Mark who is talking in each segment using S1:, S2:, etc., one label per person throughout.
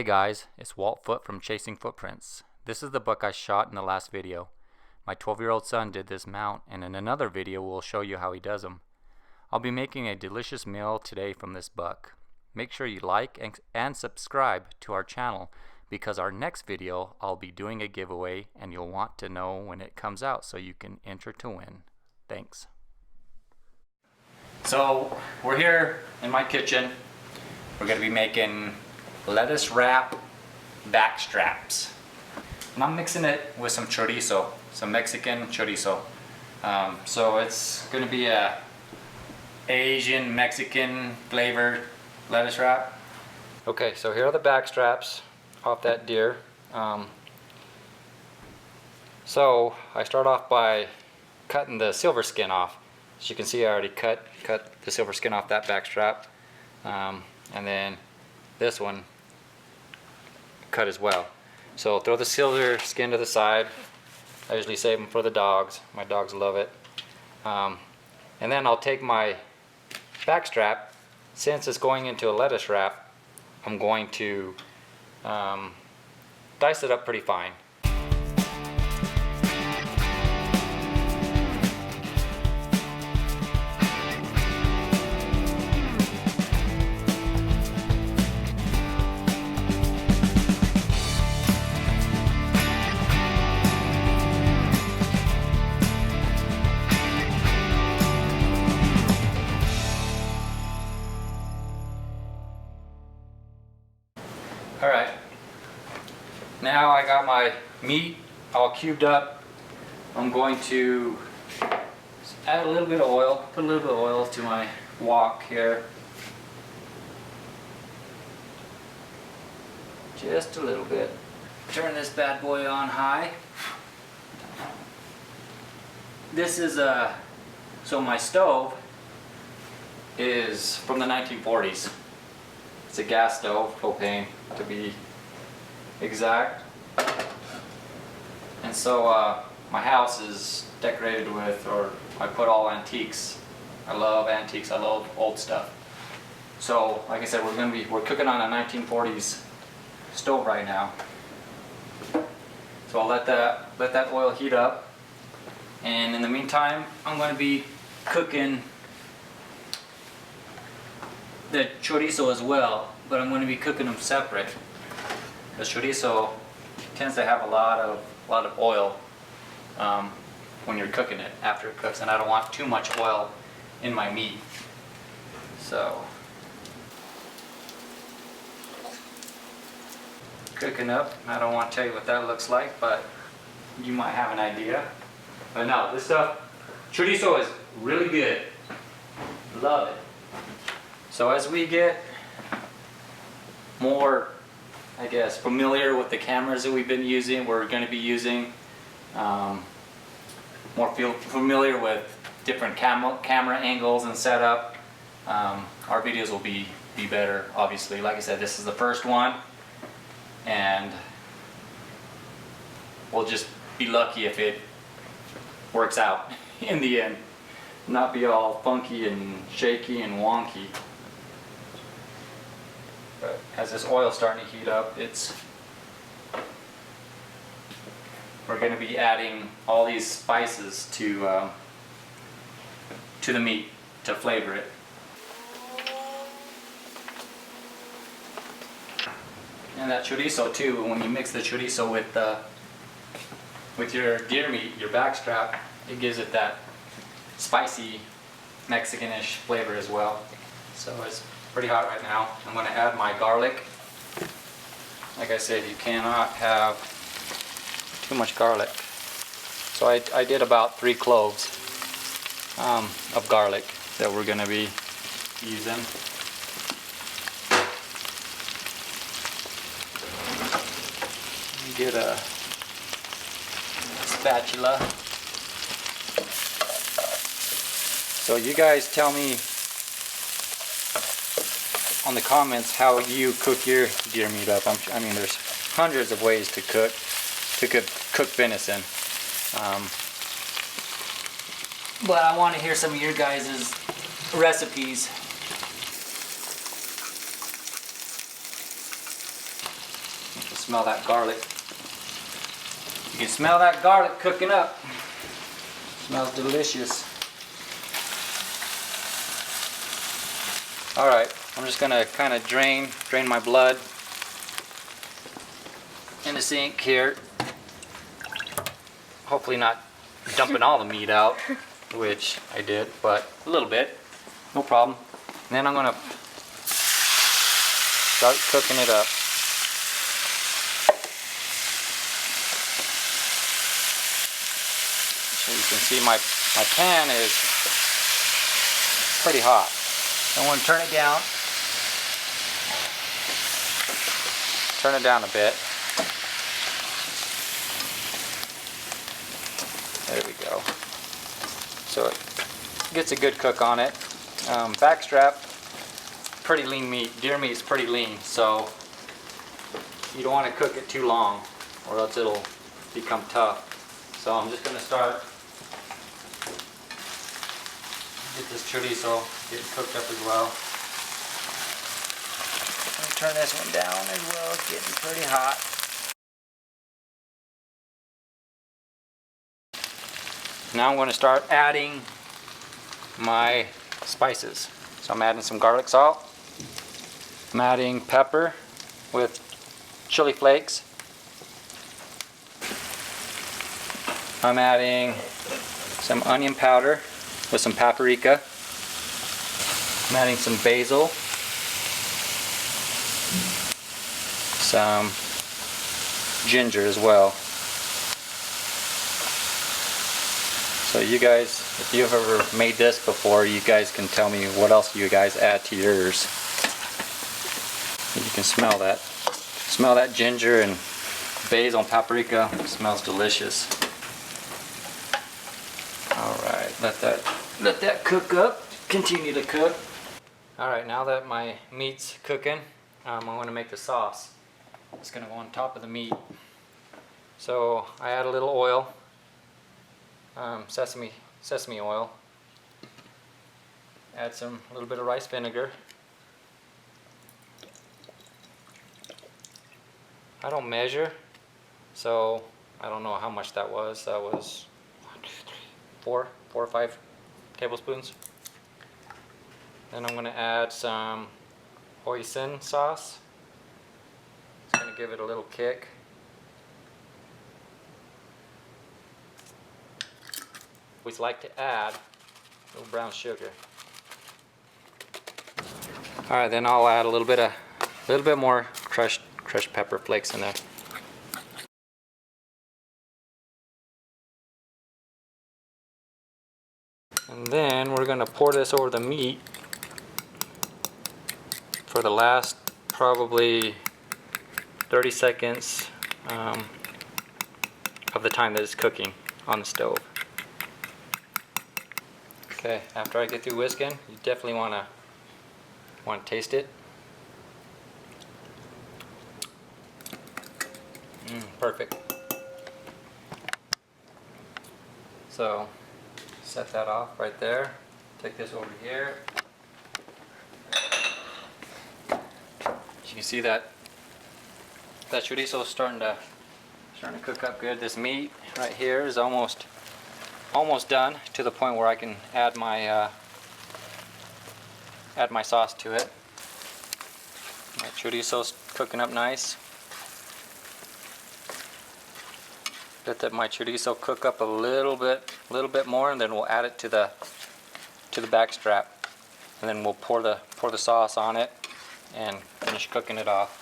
S1: Hey guys, it's Walt Foote from Chasing Footprints. This is the buck I shot in the last video. My 12-year-old son did this mount, and in another video we'll show you how he does them. I'll be making a delicious meal today from this buck. Make sure you like and subscribe to our channel, because our next video I'll be doing a giveaway and you'll want to know when it comes out so you can enter to win. Thanks. So we're here in my kitchen. We're going to be making lettuce wrap backstraps. And I'm mixing it with some chorizo, some Mexican chorizo. So it's going to be a Asian Mexican flavored lettuce wrap. Okay, so here are the backstraps off that deer. So I start off by cutting the silver skin off. As you can see, I already cut the silver skin off that backstrap, and then this one cut as well. So throw the silver skin to the side. I usually save them for the dogs. My dogs love it. And then I'll take my backstrap. Since it's going into a lettuce wrap, I'm going to dice it up pretty fine. Alright, now I got my meat all cubed up. I'm going to add a little bit of oil, put a little bit of oil to my wok here. Just a little bit. Turn this bad boy on high. This is so my stove is from the 1940s. It's a gas stove, propane to be exact. And so my house is decorated with, or I put all antiques. I love antiques, I love old stuff. So like I said, we're cooking on a 1940s stove right now. So I'll let that oil heat up. And in the meantime, I'm going to be cooking the chorizo as well, but I'm going to be cooking them separate. The chorizo tends to have a lot of oil when you're cooking it after it cooks, and I don't want too much oil in my meat. So cooking up. I don't want to tell you what that looks like, but you might have an idea. But no, this stuff, chorizo is really good. Love it. So as we get more, I guess, familiar with the cameras that we've been using, we're going to be using, more familiar with different camera angles and setup, our videos will be better, obviously. Like I said, this is the first one, and we'll just be lucky if it works out in the end, not be all funky and shaky and wonky. But as this oil's starting to heat up, we're going to be adding all these spices to the meat to flavor it. And that chorizo too, when you mix the chorizo with your deer meat, your backstrap, it gives it that spicy Mexican-ish flavor as well. So it's pretty hot right now. I'm going to add my garlic. Like I said, you cannot have too much garlic. So I did about 3 cloves of garlic that we're going to be using. Get a spatula. So you guys tell me on the comments how you cook your deer meat up. I mean, there's hundreds of ways to cook venison, but I want to hear some of your guys' recipes. smell that garlic. You can smell that garlic cooking up. Smells delicious. Alright, I'm just gonna kind of drain my blood in the sink here. Hopefully not dumping all the meat out, which I did, but a little bit, no problem. And then I'm gonna start cooking it up. So you can see my pan is pretty hot. I want to turn it down. Turn it down a bit. There we go. So it gets a good cook on it. Backstrap, pretty lean meat. Deer meat is pretty lean, so you don't want to cook it too long or else it'll become tough. So I'm just going to start, get this chorizo getting cooked up as well. Let me turn this one down as well, it's getting pretty hot. Now I'm going to start adding my spices. So I'm adding some garlic salt. I'm adding pepper with chili flakes. I'm adding some onion powder with some paprika. I'm adding some basil. Some ginger as well. So you guys, if you've ever made this before, you guys can tell me what else you guys add to yours. You can smell that. Smell that ginger and basil and paprika. It smells delicious. Alright, let that cook up. Continue to cook. Alright, now that my meat's cooking, I'm going to make the sauce. It's going to go on top of the meat. So I add a little oil. Sesame oil. Add a little bit of rice vinegar. I don't measure, so I don't know how much that was. That was 4 or 5 tablespoons. Then I'm going to add some hoisin sauce. It's going to give it a little kick. We like to add a little brown sugar. All right, then I'll add a little bit more crushed pepper flakes in there. And then we're gonna pour this over the meat for the last probably 30 seconds of the time that it's cooking on the stove. Okay, after I get through whisking, you definitely want to taste it. Perfect. So set that off right there. Take this over here. As you can see that chorizo is starting to cook up good. This meat right here is almost done, to the point where I can add my sauce to it. My chorizo's cooking up nice. Let my chorizo cook up a little bit more, and then we'll add it to the backstrap, and then we'll pour the sauce on it and finish cooking it off.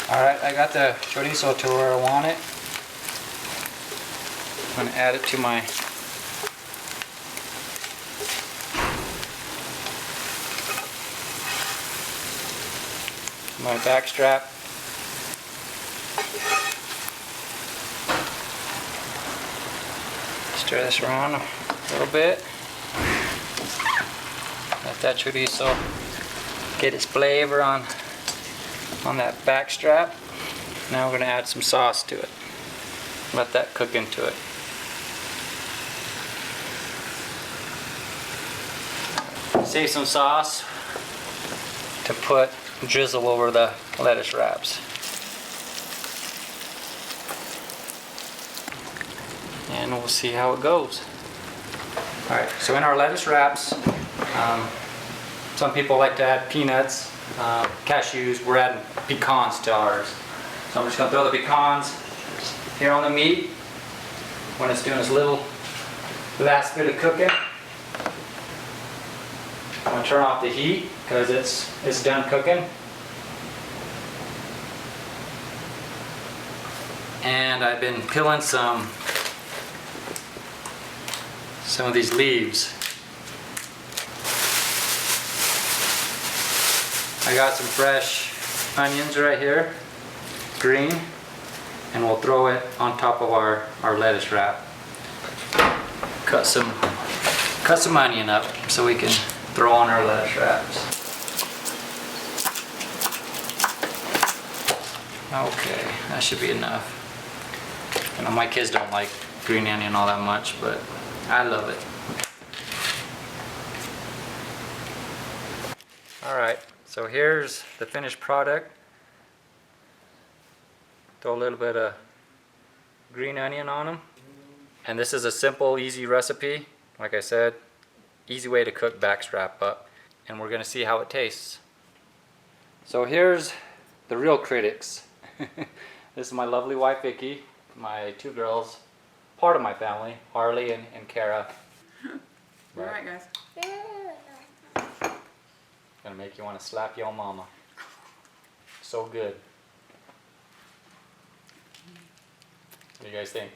S1: All right, I got the chorizo to where I want it. I'm going to add it to my backstrap. Stir this around a little bit. Let that chorizo get its flavor on that backstrap. Now we're going to add some sauce to it. Let that cook into it. Save some sauce to put drizzle over the lettuce wraps. And we'll see how it goes. Alright, so in our lettuce wraps, some people like to add peanuts, cashews. We're adding pecans to ours. So I'm just going to throw the pecans here on the meat when it's doing its little last bit of cooking. I'm going to turn off the heat because it's done cooking. And I've been peeling some of these leaves. I got some fresh onions right here, green, and we'll throw it on top of our lettuce wrap. Cut some onion up so we can throw on our lettuce wraps. Okay, that should be enough. You know, my kids don't like green onion all that much, but I love it. Alright, so here's the finished product. Throw a little bit of green onion on them. And this is a simple, easy recipe. Like I said, easy way to cook backstrap up. And we're going to see how it tastes. So here's the real critics. This is my lovely wife Vicky, my two girls, part of my family, Harley and Kara.
S2: All right, guys.
S1: Gonna make you want to slap your mama. So good. What do you guys think?